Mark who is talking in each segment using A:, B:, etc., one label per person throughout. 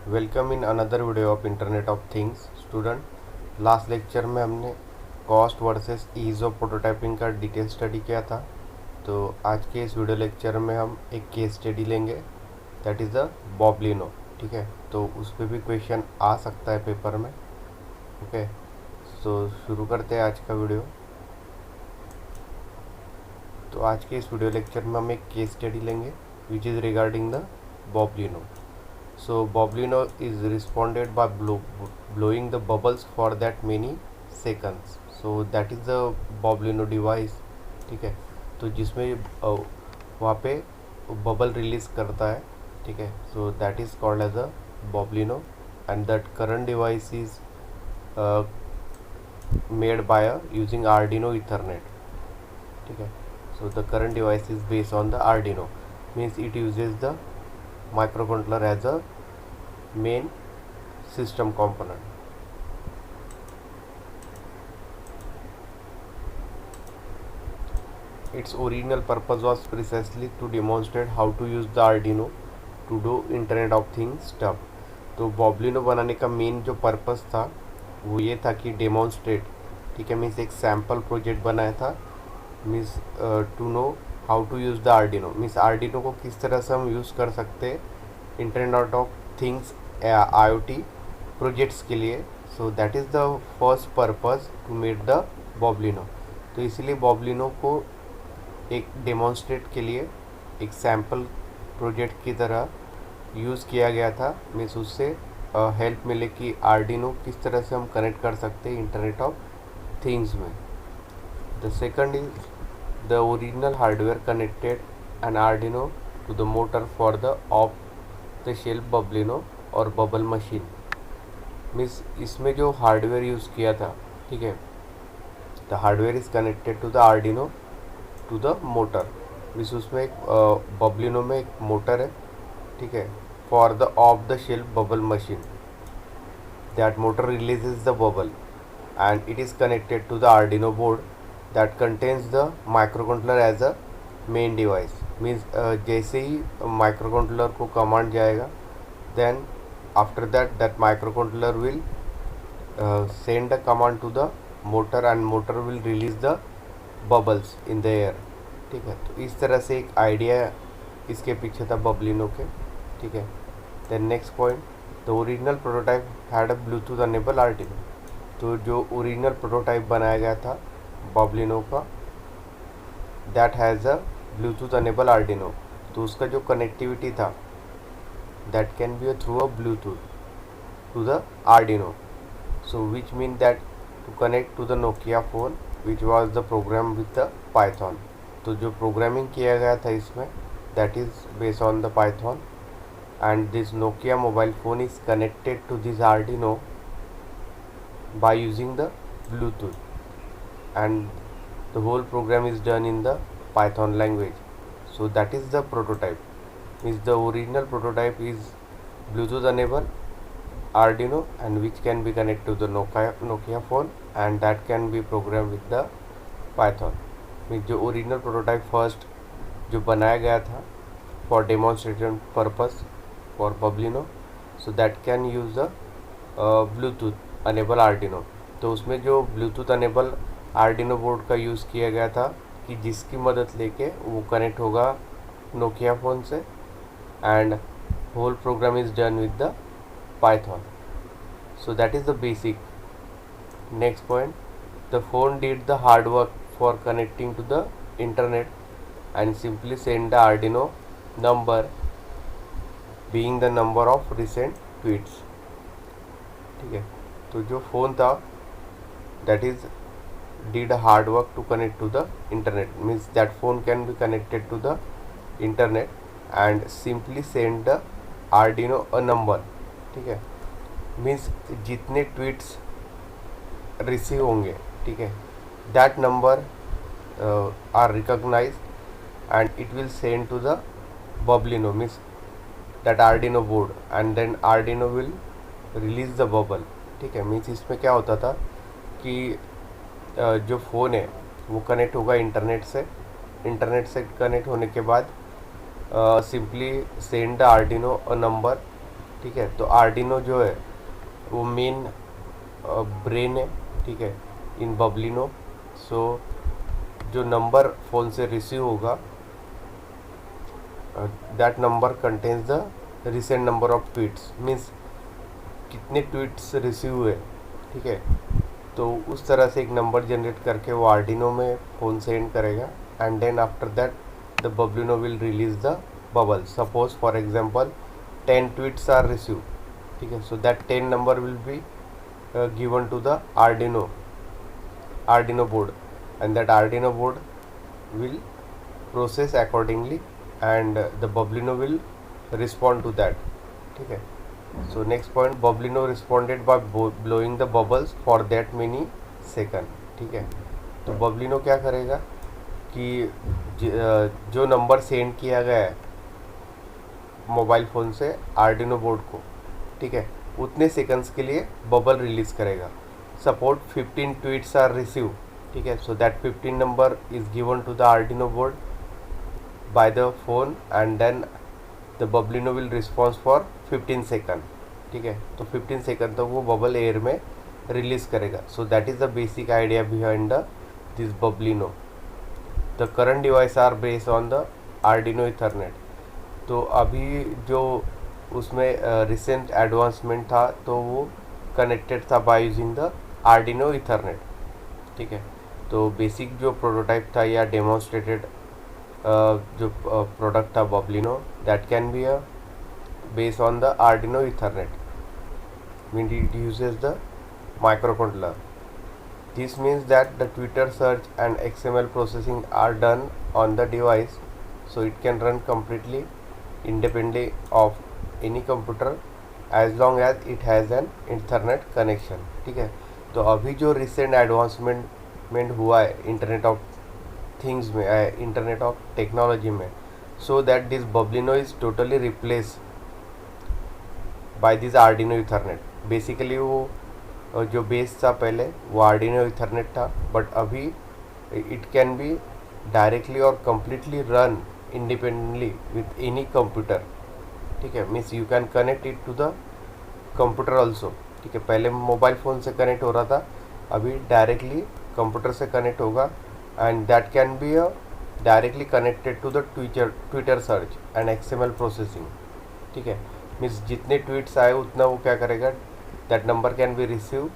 A: Welcome in another video of internet of things student. Last lecture में हमने cost versus ease of prototyping का detail study किया था। तो आज के इस वीडियो लेक्चर में हम एक केस स्टडी लेंगे, दैट इज़ द बॉबलिनो। ठीक है, तो उस पर भी क्वेश्चन आ सकता है पेपर में। ओके, तो शुरू करते हैं आज का वीडियो। तो आज के इस वीडियो लेक्चर में हम एक केस स्टडी लेंगे which is regarding the Boblino. So Boblino is responded by blowing the bubbles for that many seconds. So that is the Boblino device. ठीक है, तो जिसमें वहाँ पे बबल रिलीज करता है। ठीक है, so that is called as a Boblino and that current device is made by using Arduino Ethernet. ठीक है, so the current device is based on the Arduino, means it uses the microcontroller as a main system component. Its original purpose was precisely to demonstrate how to use the Arduino to do Internet of Things stuff. तो बॉबलिनो बनाने का main जो purpose था वो ये था कि demonstrate, ठीक है, मीन्स एक सैम्पल प्रोजेक्ट बनाया था, means to know how to use the Arduino, means Arduino को किस तरह से हम यूज़ कर सकते हैं internet of things IoT projects के लिए। So that is the first purpose to made the Boblino. तो इसलिए बॉबलिनो को एक डेमोन्स्ट्रेट के लिए एक सैम्पल प्रोजेक्ट की तरह यूज़ किया गया था, मीन्स उससे हेल्प मिले कि आर्डिनो किस तरह से हम कनेक्ट कर सकते हैं इंटरनेट ऑफ थिंग्स में। The second is the original hardware connected an Arduino to the motor for the off the shelf Boblino और बबल मशीन। मीन्स इसमें जो हार्डवेयर यूज़ किया था, ठीक है, the hardware is connected to the Arduino to the motor. Means उसमें एक Bublino में एक मोटर है, ठीक है, for the off the shelf bubble machine. That motor releases the bubble and it is connected to the Arduino board that contains the microcontroller as a main device. Means जैसे ही microcontroller को command जाएगा, then after that microcontroller will send a command to the motor and motor will release the bubbles in the air। ठीक है, तो इस तरह से एक आइडिया इसके पीछे था बबलिनो के। ठीक है, then next point, the original prototype had a Bluetooth enable Arduino. तो जो ओरिजिनल प्रोटोटाइप बनाया गया था बबलिनो का, that has a Bluetooth enable Arduino. तो उसका जो कनेक्टिविटी था that can be through a Bluetooth to the Arduino, so which means that to connect to the Nokia phone which was the program with the Python। तो जो programming किया गया था इसमें that is based on the Python and this Nokia mobile phone is connected to this Arduino by using the Bluetooth and the whole program is done in the Python language। So that is the prototype, means the original prototype is Bluetooth enable Arduino and which can be connected to the Nokia phone and that can be programmed with the Python। means जो original prototype first जो बनाया गया था for demonstration purpose for Bobblino, so that can use the Bluetooth enable Arduino। तो उसमें जो Bluetooth enable Arduino board का use किया गया था कि जिसकी मदद लेके वो कनेक्ट होगा नोकिया फ़ोन से and whole program is done with the Python। so that is the basic। next point, the phone did the hard work for connecting to the internet and simply send the Arduino number being the number of recent tweets। ठीक है, तो जो phone था that is did a hard work to connect to the internet, means that phone can be connected to the internet and simply send the Arduino a number। ठीक है, means जितने tweets receive होंगे, ठीक है, that number are recognise and it will send to the Bubblino, means that Arduino board and then Arduino will release the bubble. ठीक है, means इसमें क्या होता था कि जो फ़ोन है वो कनेक्ट होगा इंटरनेट से कनेक्ट होने के बाद simply send the Arduino a number ठीक है। तो आर्डिनो जो है वो मेन ब्रेन है, ठीक है, इन बबलिनो। सो जो नंबर फ़ोन से रिसीव होगा, that number contains the recent number of tweets, means कितने ट्वीट्स रिसीव हुए, ठीक है। तो उस तरह से एक नंबर जनरेट करके वो आर्डिनो में फ़ोन सेंड करेगा, and then after that the Bubblino will release the bubble. Suppose for example 10 tweets are receive, ठीक है। So that 10 number will be given to the Arduino board, and that Arduino board will process accordingly, and the Bublino will respond to that, ठीक है। So next point, Bublino responded by blowing the bubbles for that many second, ठीक है। तो Bublino क्या करेगा कि जो number send किया गया है मोबाइल फ़ोन से आर्डिनो बोर्ड को, ठीक है, उतने सेकंड्स के लिए बबल रिलीज करेगा। सपोर्ट 15 ट्वीट्स आर रिसीव, ठीक है। So that 15 number is given to the Arduino board by the phone, and then the Bubblino will response for 15 second, ठीक है। तो 15 सेकंड तक वो बबल एयर में रिलीज करेगा। So that is the basic idea behind this Bubblino. The current device are based on the Arduino Ethernet. तो अभी जो उसमें रिसेंट एडवांसमेंट था तो वो कनेक्टेड था by using the Arduino Ethernet, ठीक है। तो बेसिक जो प्रोटोटाइप था या डेमोन्स्ट्रेटेड जो प्रोडक्ट था Bubblino, that can be a based on the Arduino Ethernet, mean it uses the microcontroller. This means that the Twitter search and XML processing are done on the device, so it can run completely independently of any computer as long as it has an internet connection, ठीक है। तो अभी जो recent advancement हुआ है internet of things में, internet of technology में, so that this Bubblino is totally replace by this Arduino Ethernet. Basically वो जो बेस था पहले वो आर्डिनो इथरनेट था, बट अभी इट कैन बी डायरेक्टली और completely run independently with any computer, ठीक है। Means you can connect it to the computer also, ठीक है। पहले मोबाइल फ़ोन से कनेक्ट हो रहा था, अभी डायरेक्टली कंप्यूटर से कनेक्ट होगा, and that can be a directly connected to the Twitter search and XML processing, ठीक है। मीन्स जितने ट्वीट्स आए उतना वो क्या करेगा, that number can be receive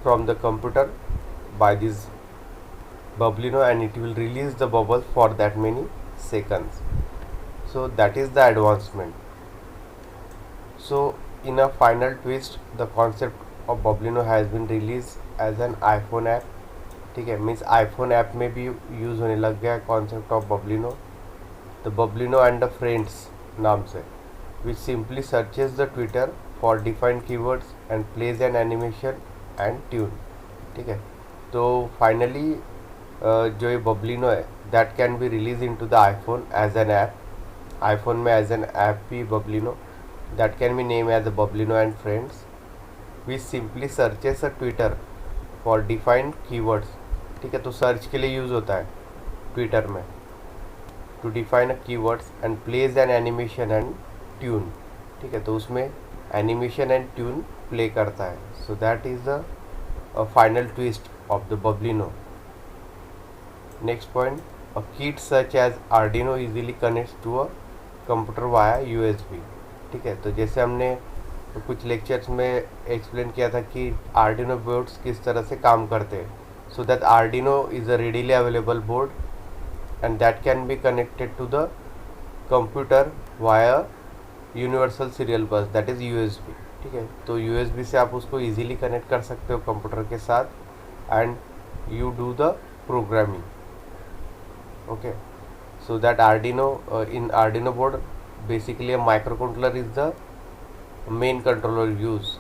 A: from the computer by this Bublino, and it will release the bubble for that many seconds. So that is the advancement. So in a final twist, the concept of Bublino has been released as an iPhone app, ठीक है। Means iPhone app में भी use होने लग गया concept of Bublino, the Bublino and the Friends नाम से, which simply searches the Twitter for defined keywords and plays an animation and tune, ठीक है। तो फाइनली जो ये बबलिनो है that can be release into the iPhone as an app. IPhone में as an app भी Bubblino, that can be name as a Bubblino and friends, which simply searches a Twitter for defined keywords, ठीक है। तो search के लिए use होता है Twitter में, to define a keywords and plays an animation and tune, ठीक है। तो उसमें एनिमेशन एंड ट्यून प्ले करता है। So that is the final twist of the Bubblino. Next point, a kit such as Arduino easily connects to a computer via USB, ठीक है। तो जैसे हमने कुछ लेक्चर्स में एक्सप्लेन किया था कि Arduino बोर्ड्स किस तरह से काम करते हैं, so that Arduino is a readily available board and that can be connected to the computer via universal serial bus, that is USB, ठीक है। तो USB से आप उसको easily कनेक्ट कर सकते हो कंप्यूटर के साथ, and you do the programming, okay। So that Arduino in Arduino board, basically a microcontroller is the main controller used,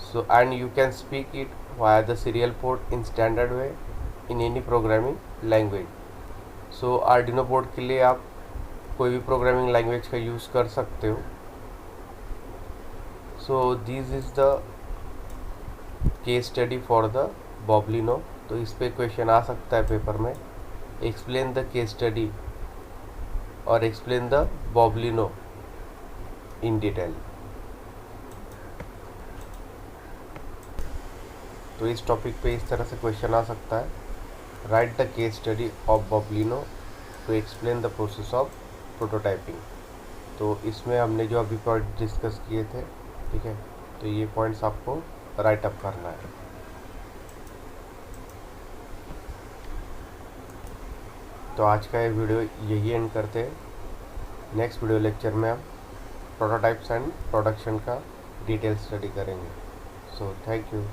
A: so and you can speak it via the serial port in standard way in any programming language। So Arduino board के लिए आप कोई भी programming language का use कर सकते हो। So this is the case study for the Bublino। तो इस पे क्वेश्चन आ सकता है पेपर में, explain the case study or explain the Bublino in detail. तो इस टॉपिक पे इस तरह से क्वेश्चन आ सकता है, write the case study of Bubblino to explain the process of prototyping. तो इसमें हमने जो अभी पॉइंट डिस्कस किए थे, ठीक है, तो ये पॉइंट्स आपको राइट अप करना है। तो आज का ये वीडियो यही एंड करते हैं। नेक्स्ट वीडियो लेक्चर में हम प्रोटोटाइप्स एंड प्रोडक्शन का डिटेल स्टडी करेंगे। So thank you.